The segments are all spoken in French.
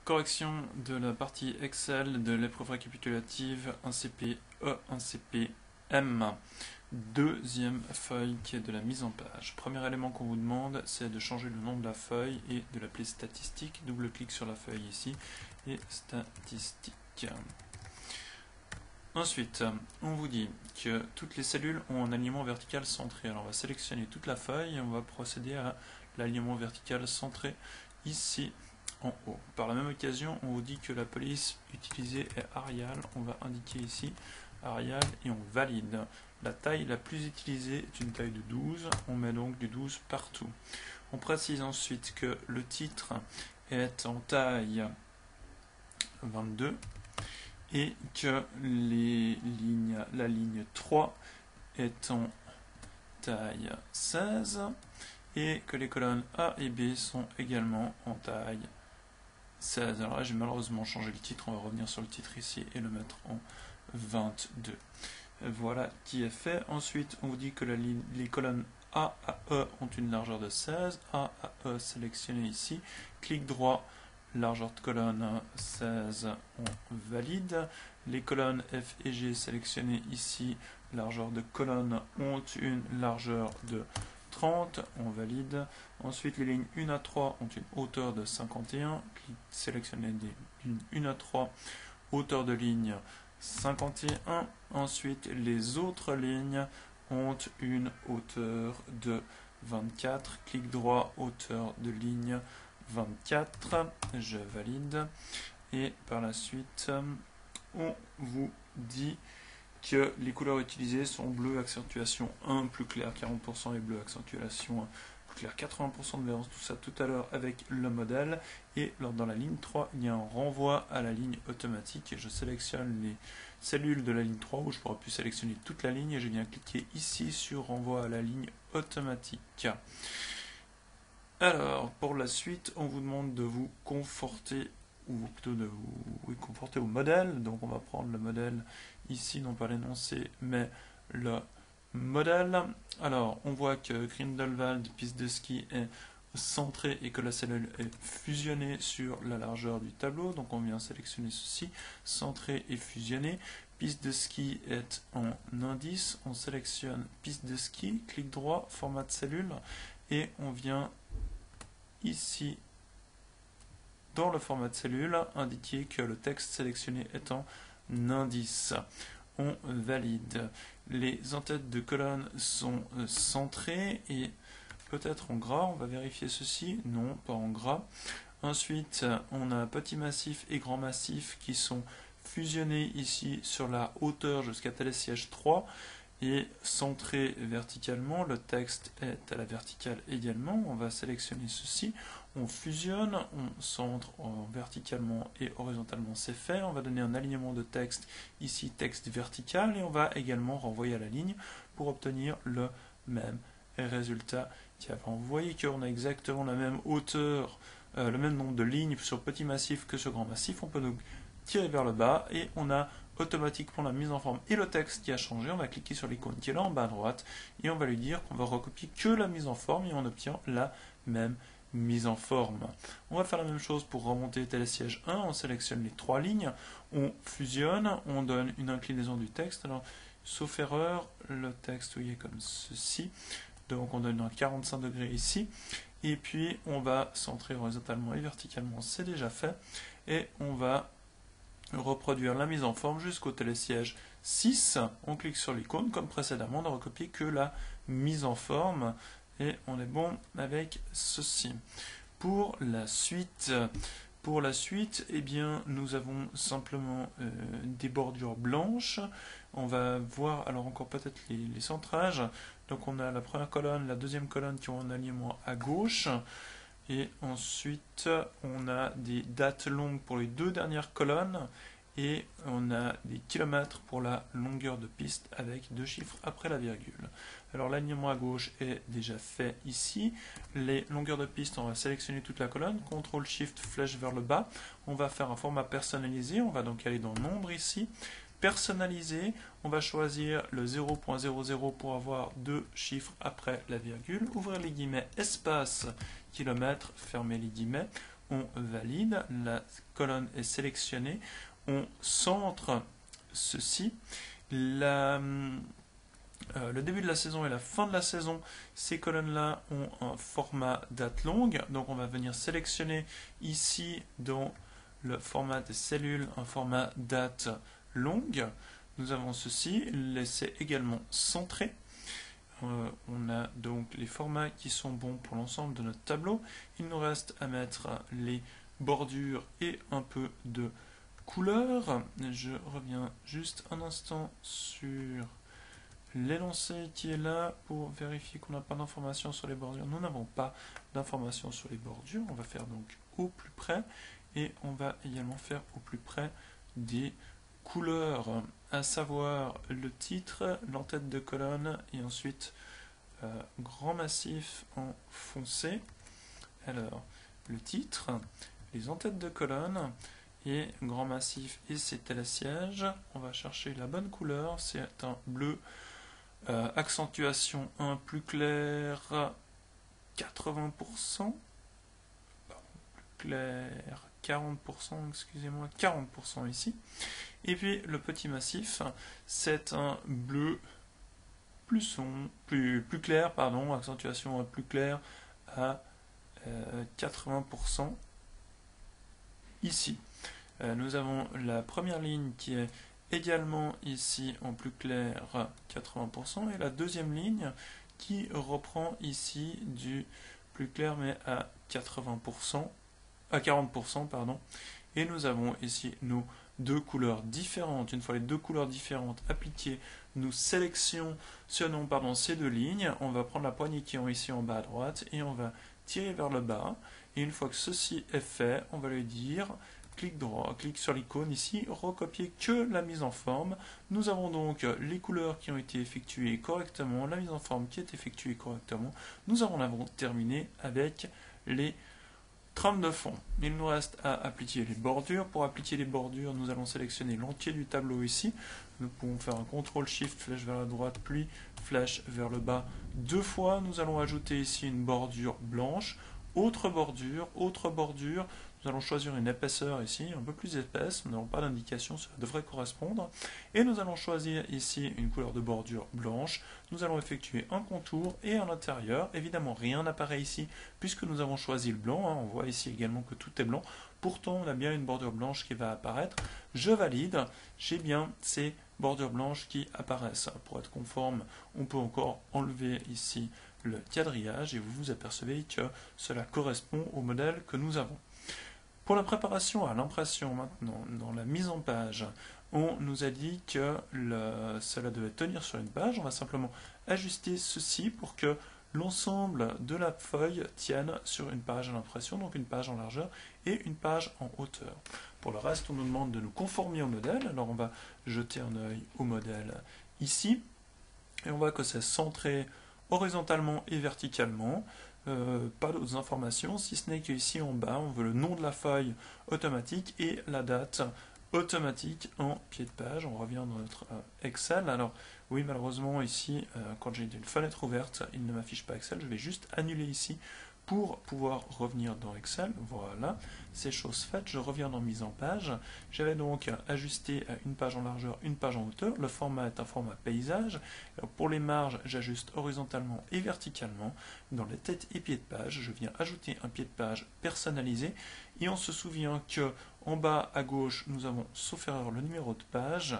Correction de la partie Excel de l'épreuve récapitulative 1CP E, 1CP M. Deuxième feuille qui est de la mise en page. Premier élément qu'on vous demande, c'est de changer le nom de la feuille et de l'appeler statistique. Double-clic sur la feuille ici et statistique. Ensuite, on vous dit que toutes les cellules ont un alignement vertical centré. Alors on va sélectionner toute la feuille et on va procéder à l'alignement vertical centré ici en haut. Par la même occasion, on vous dit que la police utilisée est Arial. On va indiquer ici Arial et on valide. La taille la plus utilisée est une taille de 12. On met donc du 12 partout. On précise ensuite que le titre est en taille 22 et que la ligne 3 est en taille 16 et que les colonnes A et B sont également en taille 16. Alors là, j'ai malheureusement changé le titre. On va revenir sur le titre ici et le mettre en 22. Voilà qui est fait. Ensuite, on vous dit que les colonnes A à E ont une largeur de 16. A à E sélectionné ici. Clic droit, largeur de colonne 16, on valide. Les colonnes F et G sélectionnées ici, largeur de colonne ont une largeur de 30, on valide. Ensuite, les lignes 1 à 3 ont une hauteur de 51. Sélectionnez des lignes 1 à 3, hauteur de ligne 51. Ensuite, les autres lignes ont une hauteur de 24. Clic droit, hauteur de ligne 24. Je valide. Et par la suite, on vous dit que les couleurs utilisées sont bleu accentuation 1 plus clair 40% et bleu accentuation plus clair 80%. Nous verrons tout ça tout à l'heure avec le modèle. Et dans la ligne 3, il y a un renvoi à la ligne automatique. Et je sélectionne les cellules de la ligne 3 où je pourrais plus sélectionner toute la ligne et je viens cliquer ici sur renvoi à la ligne automatique. Alors, pour la suite, on vous demande de vous conforter, ou plutôt de vous conforter au modèle. Donc on va prendre le modèle ici, non pas l'énoncé, mais le modèle. Alors, on voit que Grindelwald, piste de ski, est centrée et que la cellule est fusionnée sur la largeur du tableau. Donc on vient sélectionner ceci, centré et fusionné. Piste de ski est en indice. On sélectionne piste de ski, clic droit, format de cellule, et on vient ici, dans le format de cellule, indiquer que le texte sélectionné est en indice. On valide. Les entêtes de colonne sont centrées et peut-être en gras. On va vérifier ceci. Non, pas en gras. Ensuite, on a petit massif et grand massif qui sont fusionnés ici sur la hauteur jusqu'à télésiège 3. Et centré verticalement, le texte est à la verticale également. On va sélectionner ceci, on fusionne, on centre verticalement et horizontalement, c'est fait. On va donner un alignement de texte, ici texte vertical, et on va également renvoyer à la ligne pour obtenir le même résultat qu'avant. Vous voyez qu'on a exactement la même hauteur, le même nombre de lignes sur petit massif que sur grand massif. On peut donc tirer vers le bas et on a automatiquement la mise en forme et le texte qui a changé. On va cliquer sur l'icône qui est là en bas à droite et on va lui dire qu'on va recopier que la mise en forme et on obtient la même mise en forme. On va faire la même chose pour remonter télésiège 1. On sélectionne les trois lignes, on fusionne, on donne une inclinaison du texte. Alors, sauf erreur, le texte est comme ceci. Donc on donne un 45 degrés ici. Et puis on va centrer horizontalement et verticalement, c'est déjà fait. Et on va reproduire la mise en forme jusqu'au télésiège 6. On clique sur l'icône comme précédemment, on n'a recopié que la mise en forme et on est bon avec ceci. Pour la suite, eh bien, nous avons simplement des bordures blanches. On va voir alors encore peut-être les centrages. Donc on a la première colonne, la deuxième colonne qui ont un alignement à gauche. Et ensuite, on a des dates longues pour les deux dernières colonnes et on a des kilomètres pour la longueur de piste avec deux chiffres après la virgule. Alors l'alignement à gauche est déjà fait ici. Les longueurs de piste, on va sélectionner toute la colonne, CTRL SHIFT flèche vers le bas. On va faire un format personnalisé, on va donc aller dans nombre ici. Personnalisé, on va choisir le 0.00 pour avoir deux chiffres après la virgule, ouvrir les guillemets, espace, kilomètre, fermer les guillemets, on valide, la colonne est sélectionnée, on centre ceci. Le début de la saison et la fin de la saison, ces colonnes-là ont un format date longue, donc on va venir sélectionner ici dans le format des cellules un format date longue. Nous avons ceci, c'est également centré. On a donc les formats qui sont bons pour l'ensemble de notre tableau. Il nous reste à mettre les bordures et un peu de couleur. Je reviens juste un instant sur l'énoncé qui est là pour vérifier qu'on n'a pas d'informations sur les bordures. Nous n'avons pas d'informations sur les bordures. On va faire donc au plus près et on va également faire au plus près des couleurs, à savoir le titre, l'entête de colonne et ensuite grand massif en foncé. Alors, le titre, les entêtes de colonne et grand massif et c'est télésiège. On va chercher la bonne couleur, c'est un bleu, accentuation 1 plus clair, 80%, plus clair, 40%, excusez-moi, 40% ici. Et puis le petit massif, c'est un bleu plus clair, pardon, accentuation plus claire à 80% ici. Nous avons la première ligne qui est également ici en plus clair 80% et la deuxième ligne qui reprend ici du plus clair mais à 80%, à 40%, pardon. Et nous avons ici nos deux couleurs différentes. Une fois les deux couleurs différentes appliquées, nous sélectionnons ces deux lignes. On va prendre la poignée qui est ici en bas à droite et on va tirer vers le bas. Et une fois que ceci est fait, on va lui dire clic droit, clic sur l'icône ici, recopier que la mise en forme. Nous avons donc les couleurs qui ont été effectuées correctement, la mise en forme qui est effectuée correctement. Nous en avons terminé avec les trame de fond. Il nous reste à appliquer les bordures. Pour appliquer les bordures, nous allons sélectionner l'entier du tableau ici. Nous pouvons faire un CTRL-SHIFT, flèche vers la droite, puis flèche vers le bas deux fois. Nous allons ajouter ici une bordure blanche, autre bordure, autre bordure. Nous allons choisir une épaisseur ici, un peu plus épaisse, nous n'avons pas d'indication, cela devrait correspondre. Et nous allons choisir ici une couleur de bordure blanche. Nous allons effectuer un contour et à l'intérieur, évidemment rien n'apparaît ici puisque nous avons choisi le blanc. On voit ici également que tout est blanc. Pourtant, on a bien une bordure blanche qui va apparaître. Je valide, j'ai bien ces bordures blanches qui apparaissent. Pour être conforme, on peut encore enlever ici le quadrillage et vous vous apercevez que cela correspond au modèle que nous avons. Pour la préparation à l'impression maintenant, dans la mise en page, on nous a dit que cela devait tenir sur une page. On va simplement ajuster ceci pour que l'ensemble de la feuille tienne sur une page à l'impression, donc une page en largeur et une page en hauteur. Pour le reste, on nous demande de nous conformer au modèle. Alors on va jeter un œil au modèle ici et on voit que c'est centré horizontalement et verticalement. Pas d'autres informations, si ce n'est qu'ici en bas, on veut le nom de la feuille automatique et la date automatique en pied de page. On revient dans notre Excel. Alors, oui, malheureusement, ici, quand j'ai une fenêtre ouverte, il ne m'affiche pas Excel. Je vais juste annuler ici pour pouvoir revenir dans Excel. Voilà, c'est chose faite. Je reviens dans mise en page. J'avais donc ajusté une page en largeur, une page en hauteur. Le format est un format paysage. Alors, pour les marges, j'ajuste horizontalement et verticalement. Dans les têtes et pieds de page, je viens ajouter un pied de page personnalisé. Et on se souvient que en bas à gauche, nous avons, sauf erreur, le numéro de page.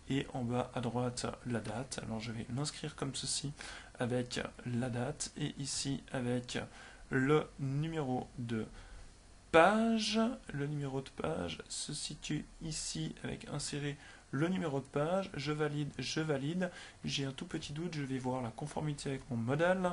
Et en bas à droite, la date. Alors je vais l'inscrire comme ceci avec la date. Et ici avec le numéro de page. Le numéro de page se situe ici avec insérer le numéro de page. Je valide, je valide. J'ai un tout petit doute, je vais voir la conformité avec mon modèle.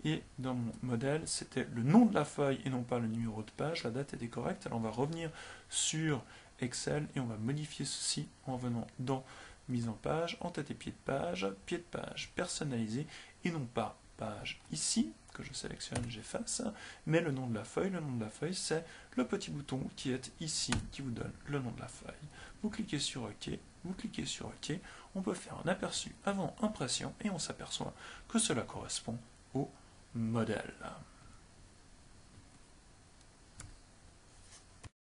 Et dans mon modèle, c'était le nom de la feuille et non pas le numéro de page. La date était correcte. Alors on va revenir sur Excel et on va modifier ceci en venant dans mise en page, en tête et pied de page personnalisé et non pas page ici, que je sélectionne, j'efface, mais le nom de la feuille. Le nom de la feuille, c'est le petit bouton qui est ici, qui vous donne le nom de la feuille. Vous cliquez sur OK, vous cliquez sur OK, on peut faire un aperçu avant impression et on s'aperçoit que cela correspond au modèle.